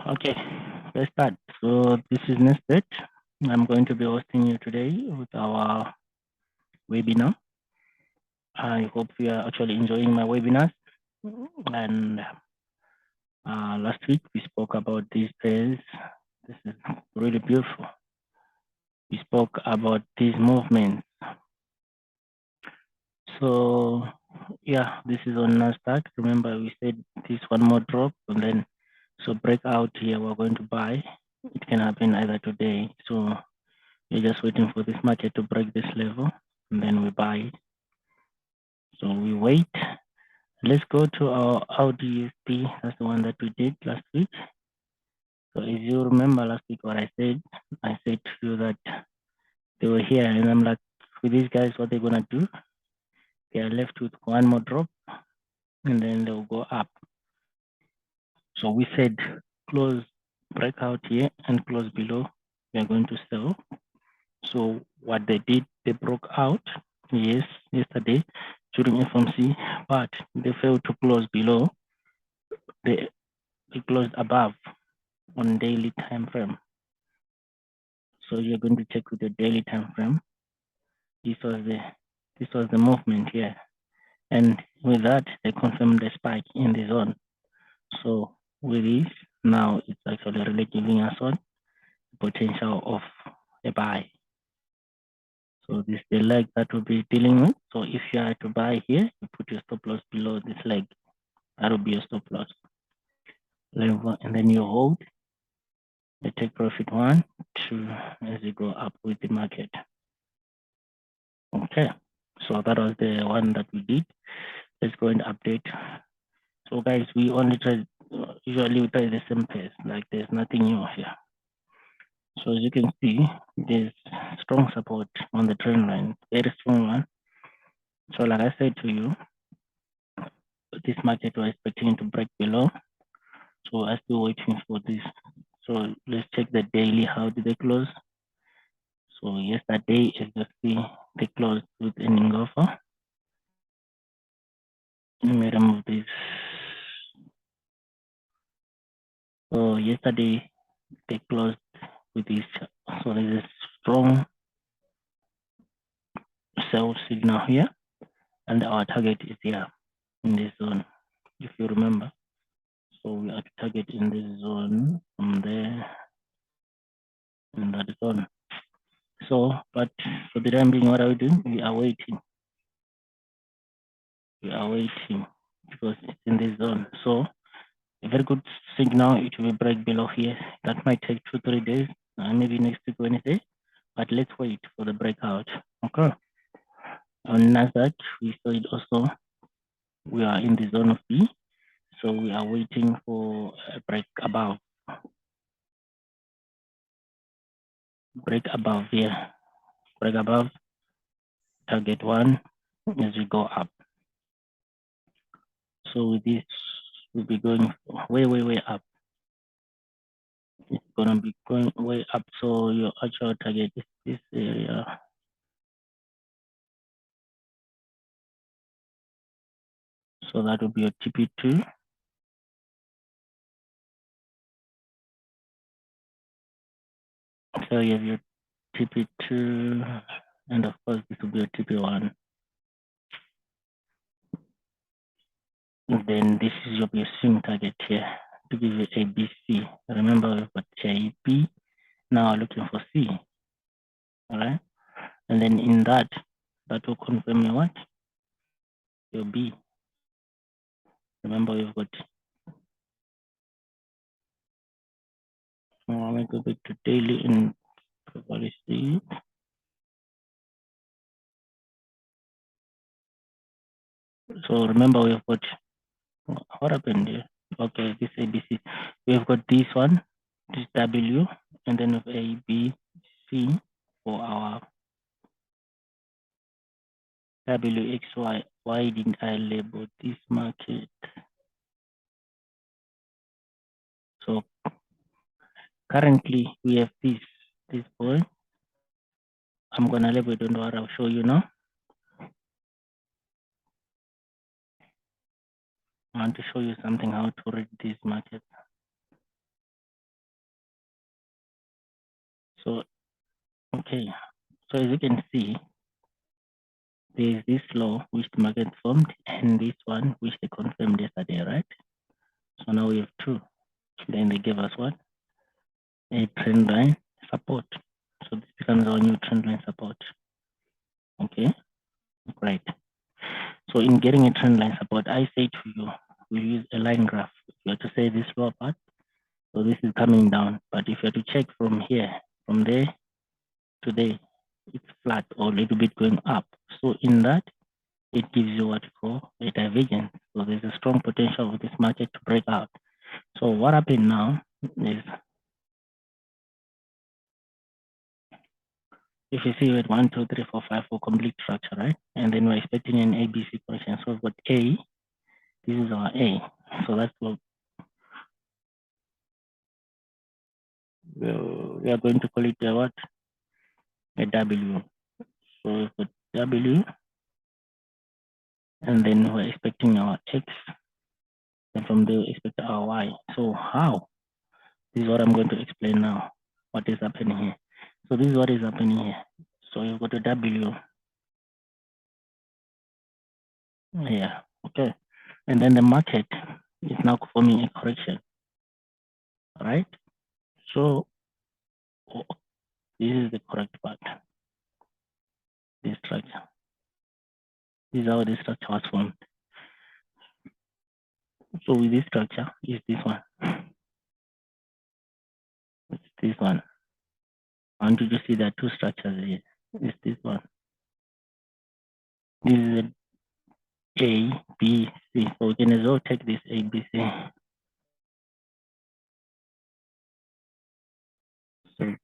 Okay, let's start. So this is Nestet. I'm going to be hosting you today with our webinar. I hope you are actually enjoying my webinars. And last week we spoke about these pairs. This is really beautiful. We spoke about these movements. So yeah, this is on Nasdaq. Remember we said this one more drop and then so breakout here we're going to buy. It can happen either today. So we're just waiting for this market to break this level and then we buy it. So we wait. Let's go to our AUDUSD. That's the one that we did last week. So if you remember last week what I said to you that they were here and I'm like, with these guys, what they're gonna do? They are left with one more drop and then they'll go up. So we said close breakout here and close below. We are going to sell. So what they did, they broke out, yes, yesterday during FOMC, but they failed to close below. They closed above on daily time frame. So you're going to check with the daily time frame. This was the movement here, and with that they confirmed the spike in the zone. So with this, now it's actually really giving us on the potential of a buy. So this is the leg that we'll be dealing with. So if you are to buy here, you put your stop loss below this leg. That will be your stop loss level, and then you hold. You take profit 1, 2 as you go up with the market. Okay, so that was the one that we did. Let's go and update. So guys, we only try, usually we try the same pace, like there's nothing new here. So as you can see, there's strong support on the trend line, very strong one. So like I said to you, this market was expecting to break below. So I'm still waiting for this. So let's check the daily. How did they close? So yesterday, as you see, they closed with an engulfer. Let me remove this. So yesterday, they closed with this. So there's a strong sell signal here, and our target is here in this zone, if you remember. So we are to target in this zone from there in that zone. So, but for the time being, what are we doing? We are waiting. We are waiting because it's in this zone. So a very good signal, it will break below here. That might take 2-3 days, maybe next week Wednesday, but let's wait for the breakout. Okay. On Nasdaq, we saw it also. We are in the zone of B, so we are waiting for a break above. Break above here. Break above. Target 1 as we go up. So with this, we'll be going way up. It's gonna be going way up. So your actual target is this area. So that will be your TP2. So you have your TP2, and of course this will be your TP1. And then this is your swing target here to give you ABC. Remember we've got A, B. Now we're looking for C. All right. And then in that will confirm your what? Your B. Remember we've got let me go back to daily and probably see it. So remember we've got what happened here? Okay, this ABC. We've got this one, this W, and then with A, B, C for our WXY. Why didn't I label this market? So currently we have this point. I'm gonna label it, don't worry, I'll show you now. I want to show you something how to read this market. So, okay. So as you can see, there is this low which the market formed and this one which they confirmed yesterday, right? So now we have two. Then they gave us what? A trend line support. So this becomes our new trend line support. Okay, right. So in getting a trend line support, I say to you, we use a line graph. If you have to say this lower part, so this is coming down. But if you have to check from here, from there to there, it's flat or a little bit going up. So in that, it gives you what you call a divergence. So there's a strong potential of this market to break out. So what happened now is, if you see with 1, 2, 3, 4, 5 for complete structure, right? And then we're expecting an ABC correction. So we've got A, this is our A. So that's what we are going to call it a what? A W. So we've got W, and then we're expecting our X, and from there we expect our Y. So how? This is what I'm going to explain now. What is happening here? So this is what is happening here. So you've got a W. Yeah. Okay. And then the market is now forming a correction. Right? So this is the correct part. This structure. This is how this structure was formed. So with this structure is this one. It's this one. I want you to see there are two structures here. It's this one. This is A, B, C. So we can as well take this A, B, C. So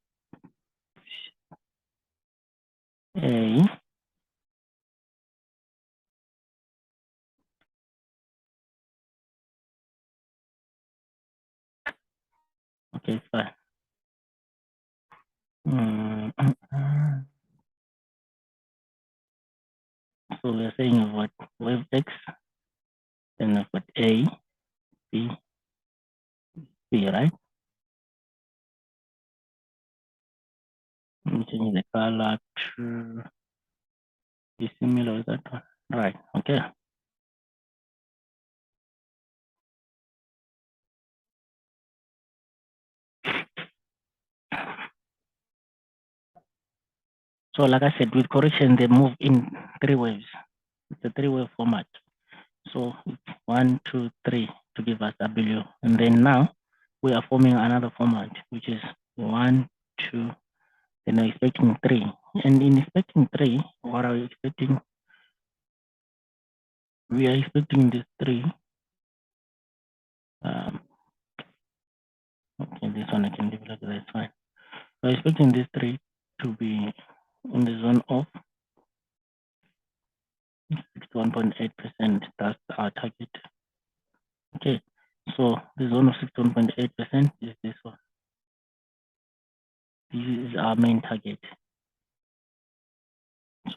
A, okay, fine. So we're saying what wave X, then I've got A, B, C, right? I'm changing the color to be similar with that one. Right, okay. So like I said, with correction, they move in three waves. It's a three-wave format. So it's 1, 2, 3 to give us W. And then now we are forming another format, which is 1, 2, then we're expecting 3. And in expecting 3, what are we expecting? We are expecting this 3. Okay, this one I can leave like that, it's fine. We're expecting this 3 to be in the zone of 61.8%. That's our target. Okay, so the zone of 61.8% is this one. This is our main target.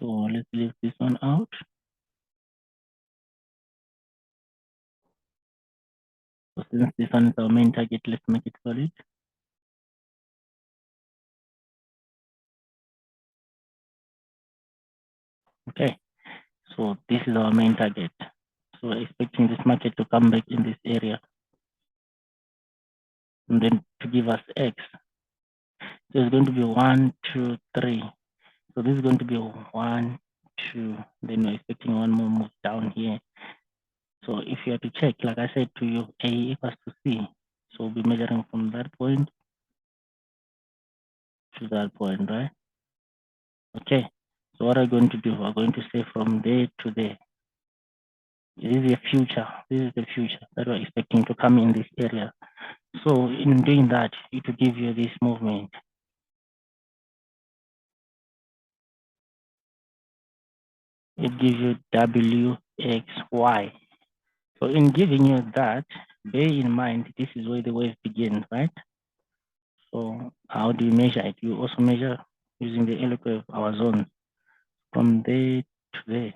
So let's leave this one out. So since this one is our main target, let's make it solid. Okay, so this is our main target. So we're expecting this market to come back in this area and then to give us X. So it's going to be 1, 2, 3. So this is going to be 1, 2. Then we're expecting one more move down here. So if you have to check, like I said to you, A equals to C. So we'll be measuring from that point to that point, right? Okay. So what are we going to do? We're going to say from there to there. This is the future. This is the future that we're expecting to come in this area. So in doing that, it will give you this movement. It gives you W, X, Y. So in giving you that, bear in mind, this is where the wave begins, right? So how do you measure it? You also measure using the L curve, our zone, from there to there.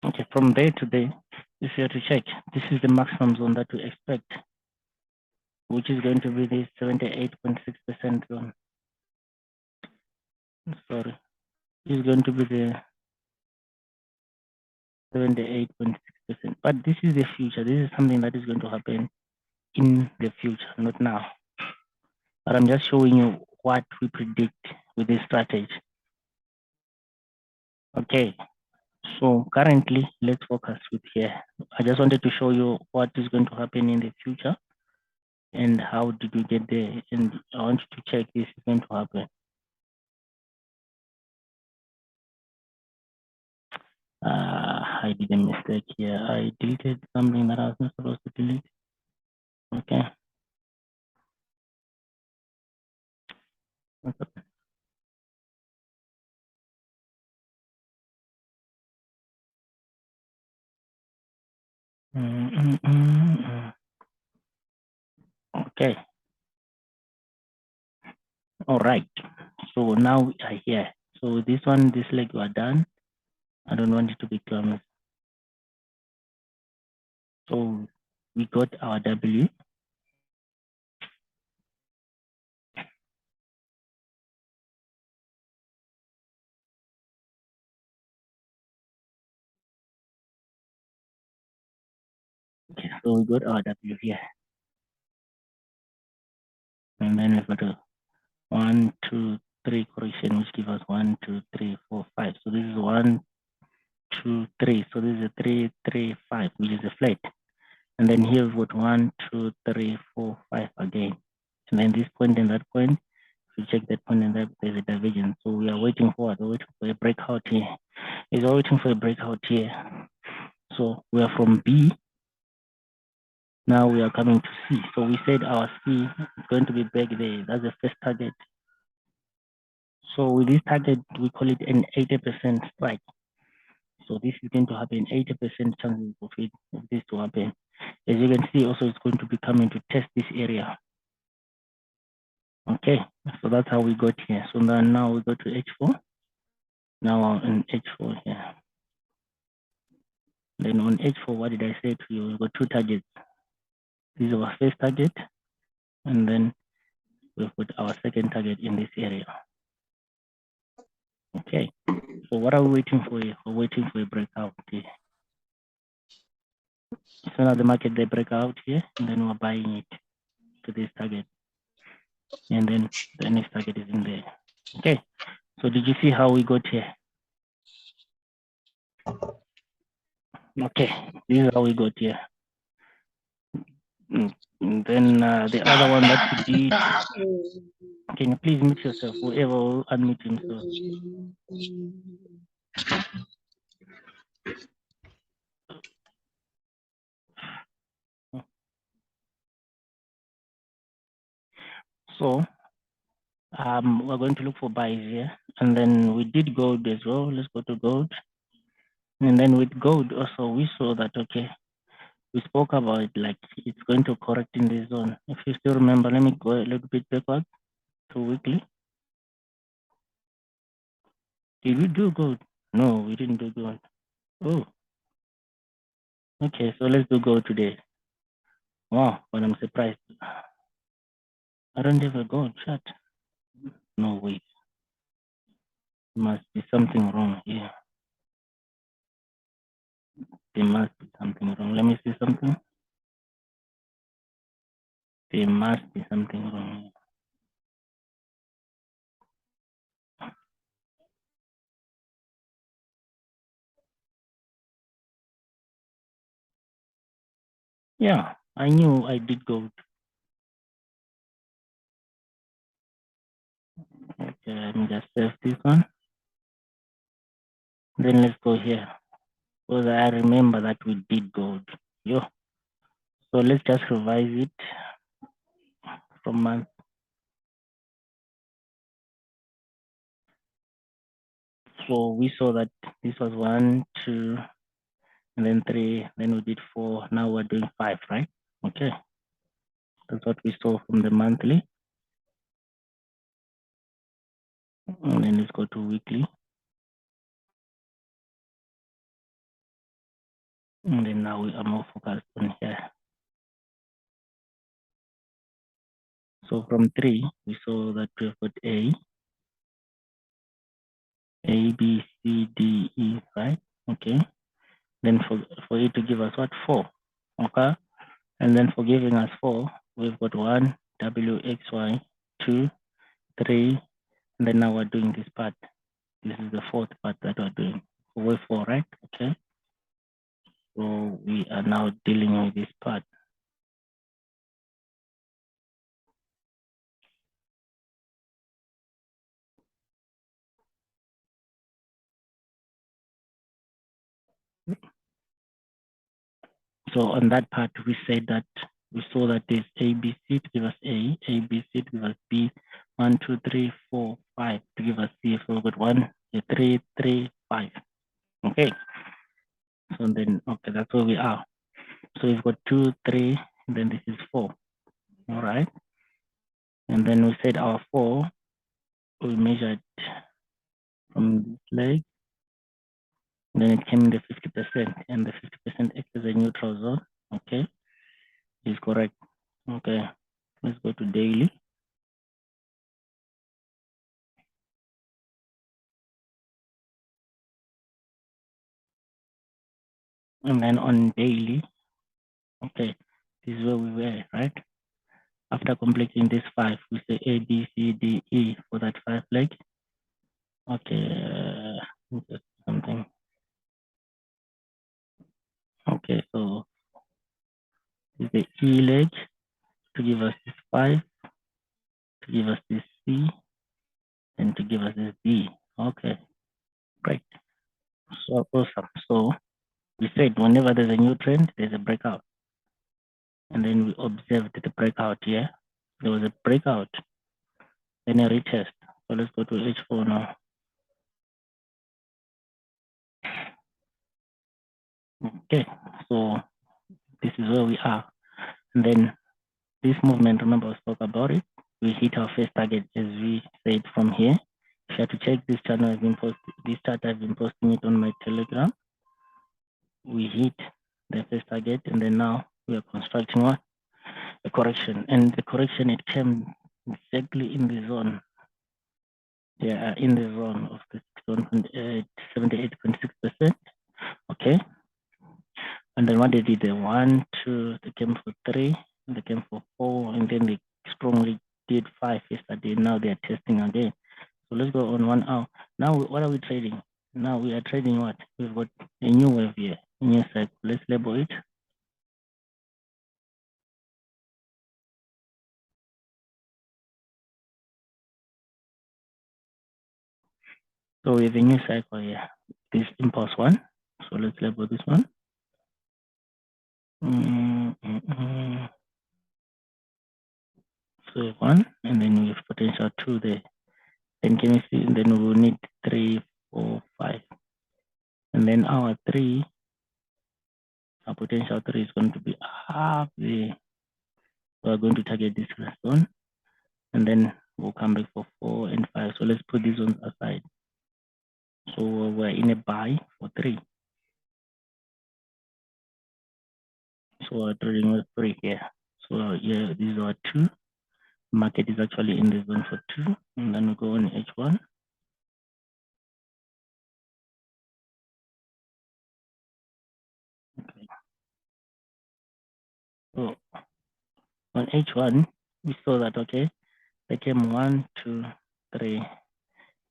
Okay, from day to day, if you have to check, this is the maximum zone that we expect, which is going to be the 78.6% zone. Sorry, this is going to be the 78.6%. But this is the future. This is something that is going to happen in the future, not now. But I'm just showing you what we predict with this strategy. Okay, so currently, let's focus with here. I just wanted to show you what is going to happen in the future and how did we get there. And I want you to check this is going to happen. I did a mistake here. I deleted something that I was not supposed to delete. Okay. Okay. All right. So now we are here. So this one, this leg we are done. I don't want it to be clumsy. So we got our W. Okay, so we got our W here. And then we've got a 1, 2, 3 correction, which gives us 1, 2, 3, 4, 5. So this is 1, 2, 3. So this is a 3, 3, 5, which is a flat. And then here we've got 1, 2, 3, 4, 5 again. And then this point and that point, if you check that point and that, there's a divergence. So we are waiting for what? We're waiting for a breakout here. We're waiting for a breakout here. So we are from B. Now we are coming to C. So we said our C is going to be back there. That's the first target. So with this target, we call it an 80% strike. So this is going to happen, 80% chances of this to happen. As you can see, also it's going to be coming to test this area. Okay, so that's how we got here. So now we go to H4. Now on H4 here. Then on H4, what did I say to you? We've got two targets. This is our first target, and then we've got our second target in this area. Okay, so what are we waiting for here? We're waiting for a breakout here. So now the market, they break out here, and then we're buying it to this target. And then the next target is in there. Okay, so did you see how we got here? Okay, this is how we got here. And then the other one that we did, can you please mute yourself, whoever will unmute himself. So we're going to look for buys here. And then we did gold as well. Let's go to gold. And then with gold also, we saw that, okay, we spoke about like it's going to correct in this zone. If you still remember, let me go a little bit backward to weekly. Did we do gold? No, we didn't do gold. Oh, okay, so let's do gold today. Wow, but I'm surprised. I don't have a gold chart. No, wait. Must be something wrong here. There must be something wrong. Let me see something. There must be something wrong here. Yeah, I knew I did gold. Okay, let me just save this one. Then let's go here. Because I remember that we did gold. Yo. So let's just revise it from month. So we saw that this was 1, 2, and then 3, then we did 4. Now we're doing 5, right? Okay. That's what we saw from the monthly. And then let's go to weekly. And then now we are more focused on here. So from 3, we saw that we've got A, B, C, D, E, right? Okay. Then for it to give us what? 4. Okay. And then for giving us 4, we've got 1, W, X, Y, 2, 3, and then now we're doing this part. This is the fourth part that we're doing. Way 4, right? Okay. So we are now dealing with this part. So on that part, we said that we saw that there's A, B, C to give us A, B, C to give us B, 1, 2, 3, 4, 5 to give us C. So we've got 1, 3, 3, 5. Okay. So then, okay, that's where we are. So we've got 2, 3, and then this is 4. All right. And then we said our 4, we measured from this leg, and then it came in the 50%, and the 50% acts as a neutral zone. Okay, is correct. Okay, let's go to daily. And then on daily, okay, this is where we were, right? After completing this 5, we say A, B, C, D, E for that 5 leg. Okay, something. Okay, so is the E leg to give us this 5, to give us this C, and to give us this D. Okay, great. So awesome. So we said whenever there's a new trend, there's a breakout. And then we observed the breakout here. There was a breakout, then a retest. So let's go to H4 now. Okay, so this is where we are. And then this movement, remember I spoke about it. We hit our first target as we said from here. If you have to check this channel, I've been posting this chart, I've been posting it on my Telegram. We hit the first target, and then now we are constructing what? A correction. And the correction, it came exactly in the zone. They are in the zone of the 78.6%. Okay. And then what they did, they 1, 2, they came for 3, they came for 4, and then they strongly did 5 yesterday. Now they are testing again. So let's go on 1 hour. Now, what are we trading? Now we are trading what? We've got a new wave here, a new cycle. Let's label it. So we have a new cycle here. This impulse 1. So let's label this one. So 1, and then we have potential 2 there. Then can you see? And then we will need 3, 4, 5. And then our 3, our potential 3 is going to be up there. We are going to target this zone. And then we'll come back for 4 and 5. So let's put these ones aside. So we're in a buy for 3. So we're trading with 3 here. So yeah, these are 2. Market is actually in the zone for 2. And then we go on H1. Okay. So on H1, we saw that, okay, they came 1, 2, 3.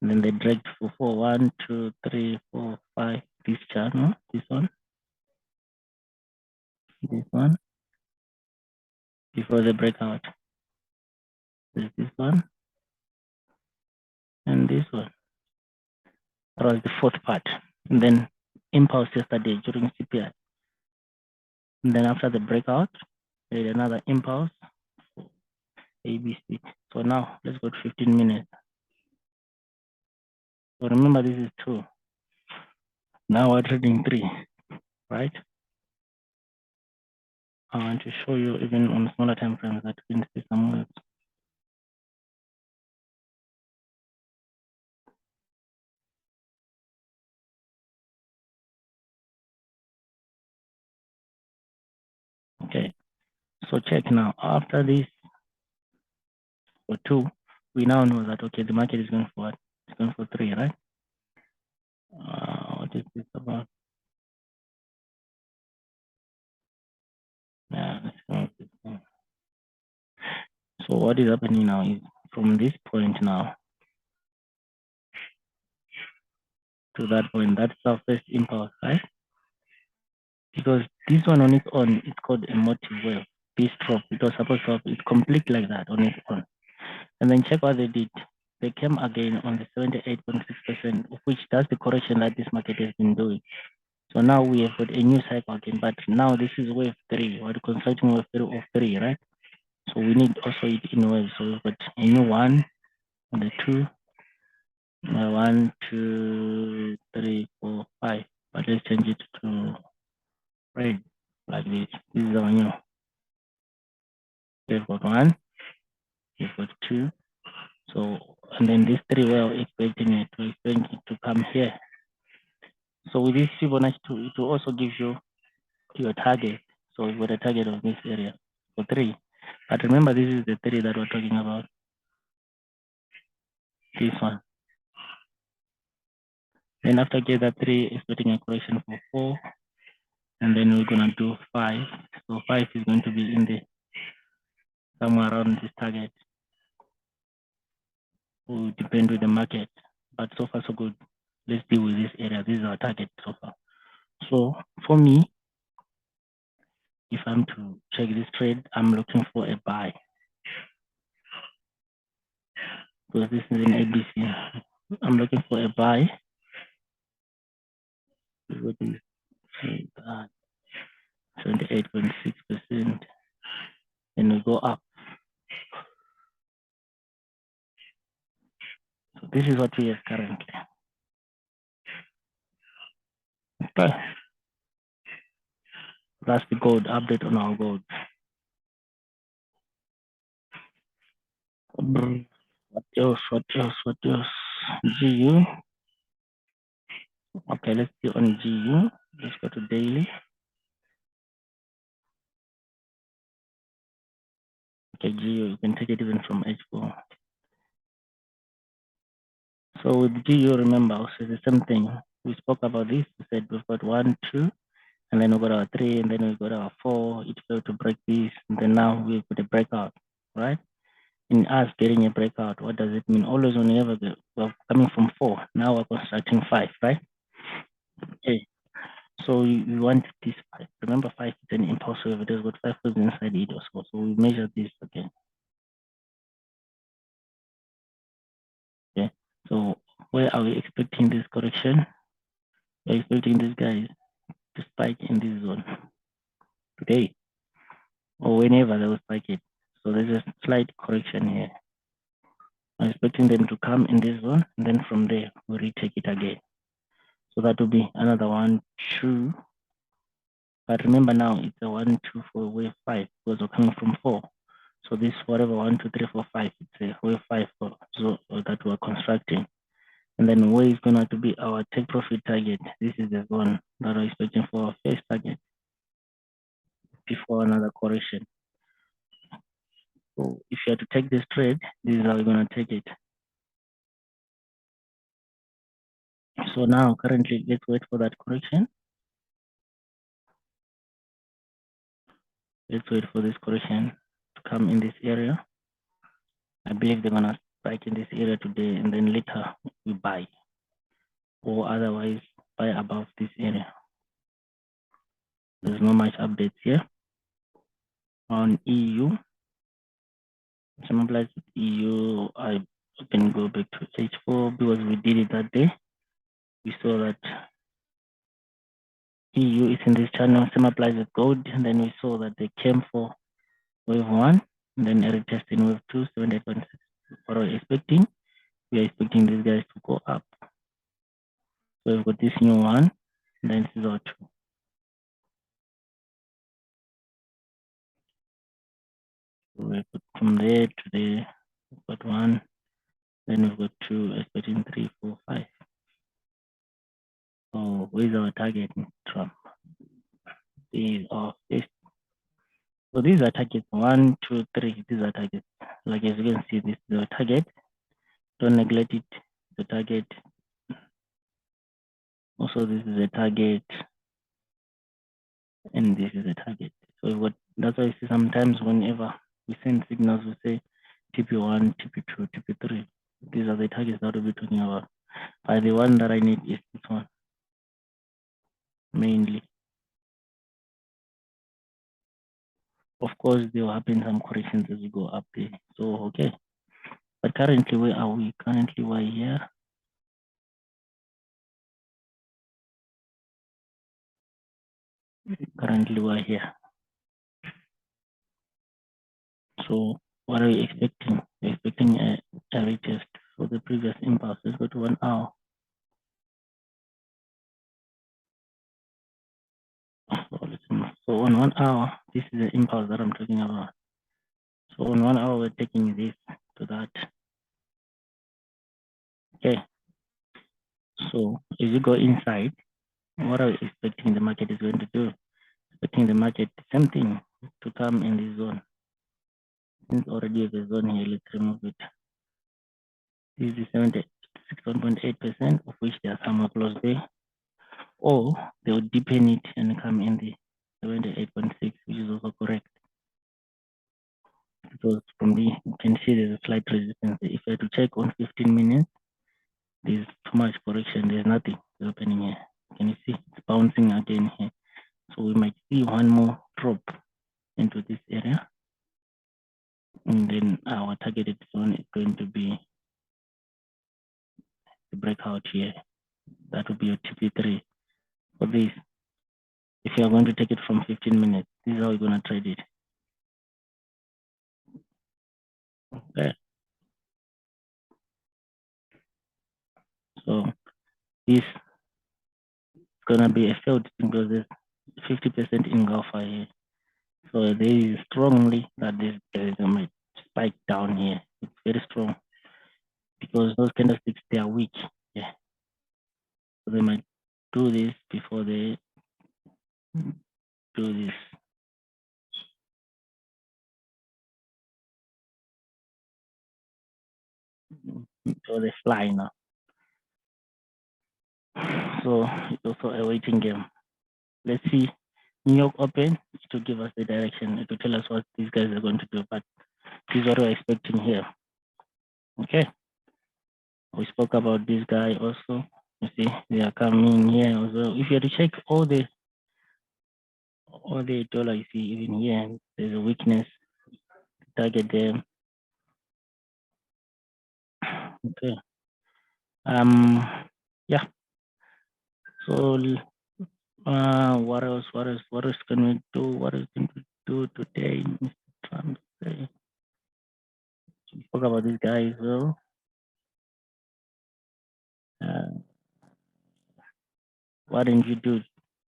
And then they dragged for 4, 1, 2, 3, 4, 5. This channel, this one, before the breakout. There's this one, and this one. That was the fourth part. And then impulse yesterday during CPI. And then after the breakout, there's another impulse for ABC. So now let's go to 15 minutes. So remember, this is 2. Now we're trading 3, right? I want to show you even on smaller time frames that we can see some moves. So check now. After this for 2, we now know that okay, the market is going for what? It's going for 3, right? What is this about? Yeah, let's go with this one. So what is happening now is from this point now to that point, that's our first impulse, right? Because this one on its own, it's called a motive wave. This drop, it was supposed to have it's complete like that on its own. And then check what they did. They came again on the 78.6%, which that's the correction that this market has been doing. So now we have got a new cycle again, but now this is wave 3. We're constructing wave 3 of 3, right? So we need also it in waves. So we've got a new 1 and the 2, 1, 2, 3, 4, 5. But let's change it to red like this. This is our new. We've got 1, we've got 2. So, and then this 3, we're expecting it to come here. So with this Fibonacci, it will also give you your target. So we've got a target of this area for 3. But remember, this is the 3 that we're talking about. This one. Then after get that 3, expecting a correction for 4. And then we're gonna do 5. So 5 is going to be in the somewhere around this target. Will depend with the market. But so far so good. Let's deal with this area. This is our target so far. So for me, if I'm to check this trade, I'm looking for a buy. Because this is an ABC. I'm looking for a buy. What is 78.6%. Then we go up. So this is what we have currently. Okay. That's the gold update on our gold. What else? What else? What else? GU. Okay, let's see on GU. Let's go to daily. Okay, GU, you can take it even from H4. So with GU, remember, also the same thing. We spoke about this. We said we've got 1, 2, and then we got our 3, and then we got our 4. It failed to break this, and then now we've got a breakout, right? In us getting a breakout, what does it mean? Always when you ever go, we're coming from 4, now we're constructing 5, right? Okay. So you want this 5. Remember, 5 is an impulse wave. It has got 5 waves inside it also. So we measure this again. Okay. So where are we expecting this correction? We're expecting this guy to spike in this zone today or whenever they will spike it. So there's a slight correction here. I'm expecting them to come in this zone, and then from there we retake it again. So that will be another 1, 2. But remember now it's a 1, 2, 4 wave 5 because we're coming from 4. So this whatever 1, 2, 3, 4, 5, it's a wave 5 so that we're constructing. And then where is going to be our take profit target? This is the zone that we're expecting for our first target before another correction. So if you have to take this trade, this is how we're going to take it. So now currently let's wait for that correction. Let's wait for this correction to come in this area. I believe they're going to spike in this area today, and then later we buy, or otherwise buy above this area. There's not much updates here. On EU, some applies with EU, I can go back to H4 because we did it that day. We saw that EU is in this channel, same applies with gold, and then we saw that they came for wave 1, and then a retest in wave 2, 78.6. What are we expecting? We are expecting these guys to go up. So we've got this new one, and then this is our 2. So we put from there to there, we've got 1, then we've got 2, expecting 3, 4, 5. So where's our target, Trump? This is our first So these are targets 1, 2, 3. These are targets. Like as you can see, this is a target. Don't neglect it. The target. Also, this is a target, and this is a target. So that's why I see sometimes whenever we send signals, we say TP1, TP2, TP3. These are the targets that we'll be talking about. But the one that I need is this one mainly. Of course, there will happen some corrections as we go up there. So okay. But currently, where are we? Currently, we're here. Currently, we're here. So what are we expecting? We're expecting a retest for the previous impulse. Let's go to 1 hour. So on 1 hour, this is the impulse that I'm talking about. So on 1 hour, we're taking this to that. Okay. So as you go inside, what are we expecting the market is going to do? Expecting the market, same thing, to come in this zone. Since already the zone here, let's remove it. This is 61.8%, of which there are some close there. Or they will deepen it and come in the 78.6, which is also correct. Because from the, you can see there's a slight resistance. If I had to check on 15 minutes, there's too much correction. There's nothing happening here. Can you see it's bouncing again here? So we might see one more drop into this area. And then our targeted zone is going to be the breakout here. That would be your TP3 for this. If you are going to take it from 15 minutes, this is how you're going to trade it. Okay. So this is going to be a failed because there's 50% engulfer here. So there is strongly that this might spike down here. It's very strong because those candlesticks, they are weak. Yeah. So they might do this before they do this. So they fly now. So it's also a waiting game. Let's see. New York Open to give us the direction, to tell us what these guys are going to do. But this is what we're expecting here. Okay. We spoke about this guy also. You see, they are coming here also. If you had to check all the dollar, you see, even here, there's a weakness. Target them. Okay. Yeah. So what else can we do? What else can we do today, Mr. Trump? We spoke about this guy as well. What didn't you do?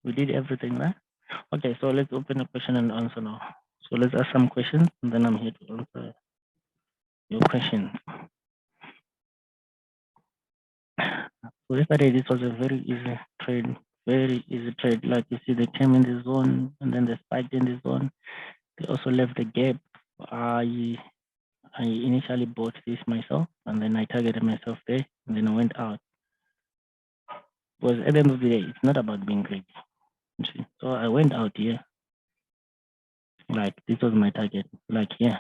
We did everything, right? Okay, so let's open a question and answer now. So let's ask some questions, and then I'm here to answer your questions. So yesterday, this was a very easy trade, very easy trade. Like you see, they came in the zone, and then they spiked in the zone. They also left the gap. I initially bought this myself, and then I targeted myself there, and then I went out. Because at the end of the day, it's not about being greedy. So I went out here, like this was my target, like here.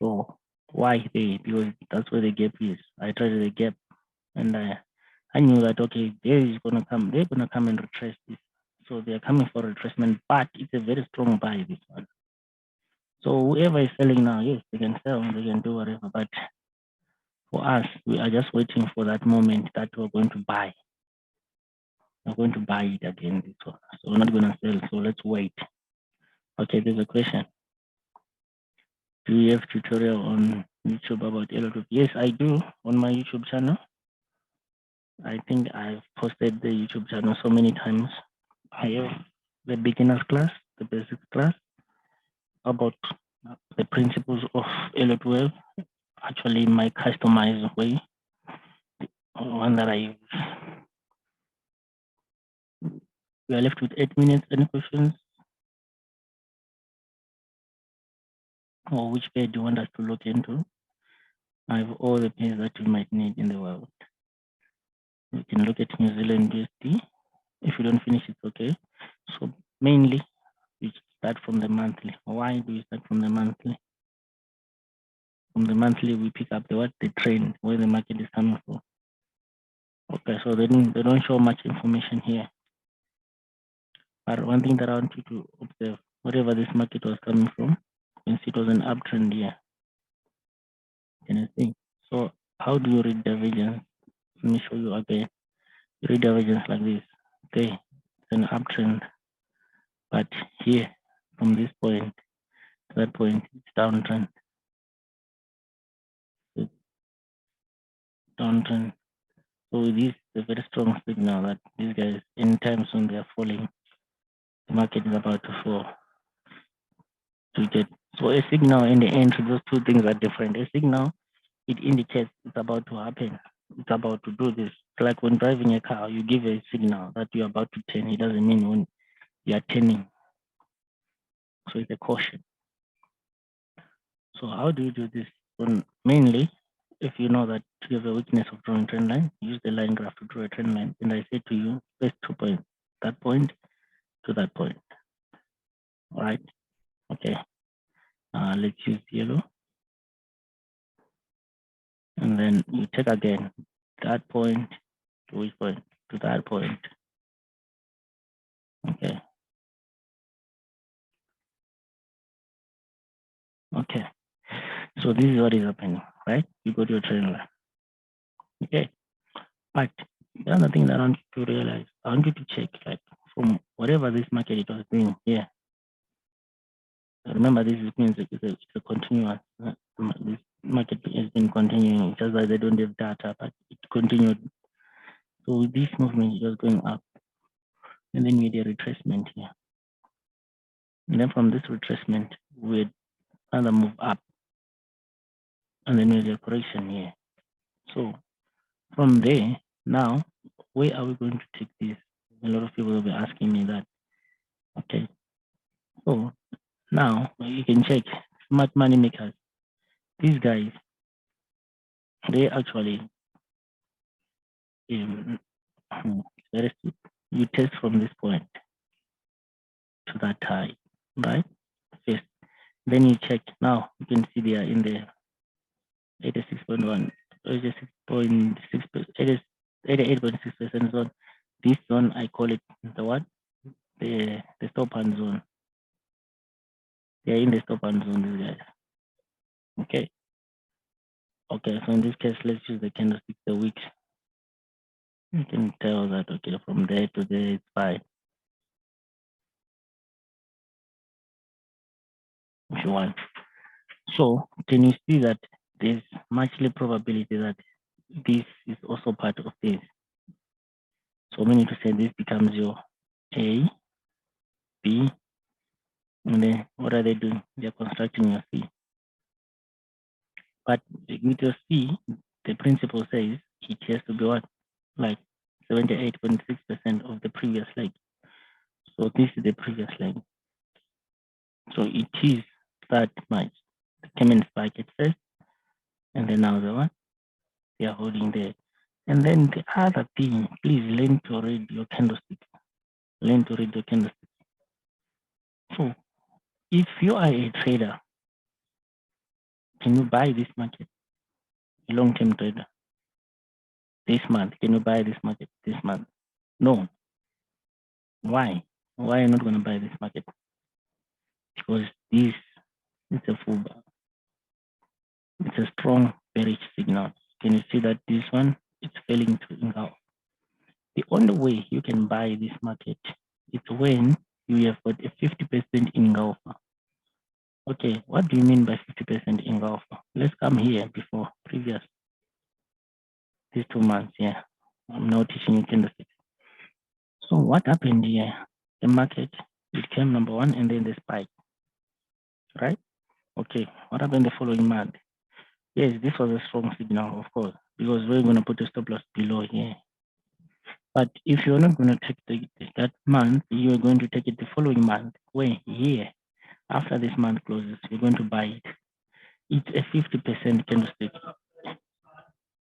So why they? Because that's where the gap is. I traded the gap, and I knew that okay, they're gonna come and retrace this. So they are coming for retracement, but it's a very strong buy, this one. So whoever is selling now, yes, they can sell, they can do whatever. But for us, we are just waiting for that moment that we're going to buy. We're going to buy it again, this one. So we're not gonna sell. So let's wait. Okay, there's a question. Do you have tutorial on YouTube about LOTP? Yes, I do on my YouTube channel. I think I've posted the YouTube channel so many times. I have the beginner's class, the basic class about the principles of LO12, actually my customized way, one that I use. We are left with 8 minutes. Any questions? or which pair do you want us to look into? I have all the pairs that you might need in the world. You can look at New Zealand USD. If you don't finish, it's okay. So mainly, you start from the monthly. Why do you start from the monthly? From the monthly, we pick up the trend, where the market is coming from. Okay, so they don't show much information here. But one thing that I want you to observe, wherever this market was coming from, you can see it was an uptrend here. Can you see? So how do you read divergence? Let me show you again. You read divergence like this. Okay, it's an uptrend, but here from this point to that point, it's downtrend. It's downtrend. So this is a very strong signal that these guys, anytime soon, they are falling. The market is about to fall. To get so a signal and the entry, those two things are different. A signal, it indicates it's about to happen. It's about to do this. It's like when driving a car, you give a signal that you're about to turn. It doesn't mean when you are turning. So it's a caution. So how do you do this? Mainly, if you know that you have a weakness of drawing trend line, use the line graph to draw a trend line. And I say to you, place 2 points, that point to that point. All right. Okay. Let's use yellow. And then you take again that point to which point? To that point. Okay. Okay. So this is what is happening, right? You go to your trend line. Okay. But the other thing that I want you to realize, I want you to check, like, from whatever this market it was doing here. Remember, this means it's a continuous. This market has been continuing, just that they don't have data, but it continued. So with this movement, it was going up, and then we had a retracement here. And then from this retracement, we had another move up, and then we had a correction here. So from there, now, where are we going to take this? A lot of people will be asking me that. Okay. So now you can check smart money makers. These guys, they actually very steep. You test from this point to that high, right? First, then you check. Now you can see they are in the 86.1, 88.6% zone. This zone I call it the what? The stop and zone. They are in the stop and zone, these guys. Okay. Okay, so in this case, let's use the candlestick, the week. You can tell that, okay, from there to there, it's fine. If you want. So can you see that there's much less probability that this is also part of this? So we need to say this becomes your A, B, and then what are they doing? They're constructing your C. But with your C, the principle says it has to be what? Like 78.6% of the previous leg. So this is the previous leg. So it is that much. The came in spike at first, and then now the one they are holding there. And then the other thing, please learn to read your candlestick. Learn to read your candlestick. So if you are a trader, can you buy this market? A long-term trader. This month, can you buy this market this month? No. Why? Why are you not going to buy this market? Because this is a full bar. It's a strong bearish signal. Can you see that this one is failing to engulf? The only way you can buy this market is when you have got a 50% engulfer. Okay, what do you mean by 50% engulfer? Let's come here before previous these 2 months here. I'm now teaching you candlesticks. So what happened here? The market, it came number one and then the spike, right? Okay, what happened the following month? Yes, this was a strong signal, of course, because we're going to put a stop loss below here. But if you're not going to take that month, you're going to take it the following month, where here, After this month closes, you're going to buy it. It's a 50% candlestick.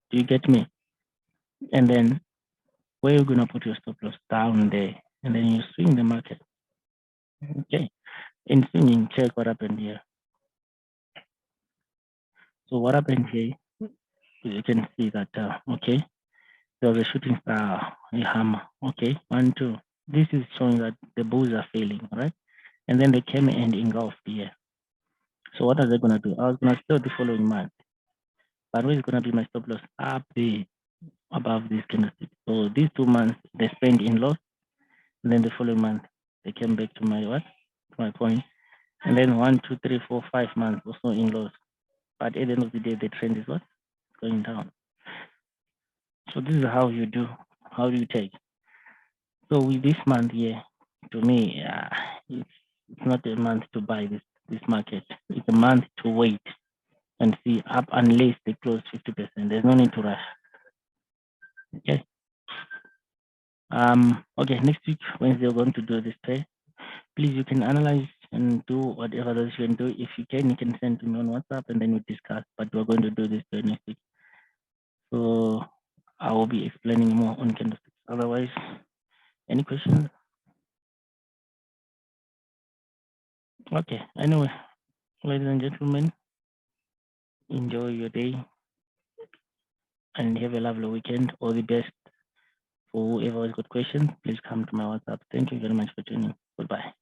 Do you get me? And then where you're gonna put your stop loss down there, and then you swing the market. Okay. In swinging, check what happened here. So what happened here? You can see that okay, there was a shooting star, a hammer. Okay, 1, 2. This is showing that the bulls are failing, right? And then they came and engulfed here. So what are they gonna do? I was gonna sell the following month, but where is gonna be my stop loss? Up there above this candlestick. So these 2 months they spent in loss, and then the following month they came back to my what? To my point. And then 1, 2, 3, 4, 5 months also in loss. But at the end of the day, the trend is what? Going down. So this is how you do. How do you take? So with this month here, to me, it's not a month to buy this market. It's a month to wait and see up unless they close 50%. There's no need to rush. Okay. Okay, next week Wednesday we're going to do this trade. Please, you can analyze and do whatever else you can do. If you can send to me on WhatsApp and then we discuss. But we're going to do this trade next week. So I will be explaining more on candlesticks. Otherwise, any questions? Okay. Anyway, ladies and gentlemen, enjoy your day and have a lovely weekend. All the best. For whoever has got questions, please come to my WhatsApp. Thank you very much for tuning. Goodbye.